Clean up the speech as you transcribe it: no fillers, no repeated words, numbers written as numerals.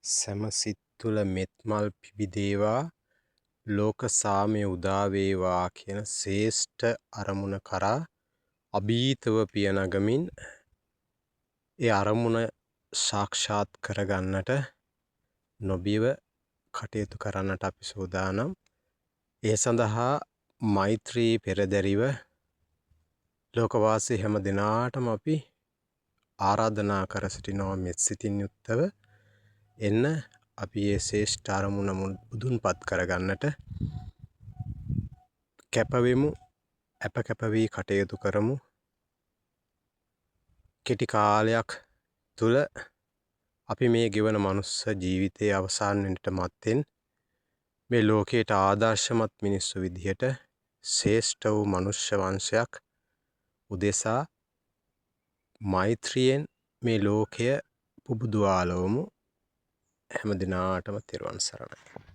සැම සිත් තුළ මෙත්මල් පිබිදේවා ලෝක සාමය උදා වේවා කියන ශ්‍රේෂ්ඨ අරමුණ කරා අභීතව පිය නගමින් ඒ අරමුණ සාක්ෂාත් කරගන්නට නොබියව කටයුතු කරන්නට අපි සූදානම්. ඒ සඳහා මෛත්‍රී පෙරදැරිව ලෝකවාසී හැම දිනාටම අපි ආරාධනා කර සිටිනවා මෙත් සිතින් යුක්තව එන්න අපි මේ ශ්‍රේෂ්ඨ අරමුණ මුදුන්පත් කරගන්නට කැපවෙමු. අප කැප වී කටයුතු කරමු. කෙටි කාලයක් තුළ අපි මේ ගෙවන මනුස්ස ජීවිතයේ අවසන් වෙන්නට මත්තෙන් මේ ලෝකයට ආදර්ශමත් මිනිස්සු විදිහට ශ්‍රේෂ්ඨ වූ මනුෂ්‍ය වංශයක් උදෙසා මෛත්‍රියෙන් මේ ලෝකය පුබුදුවාලවමු. හැම දිනාටම තෙරුවන් සරණයි.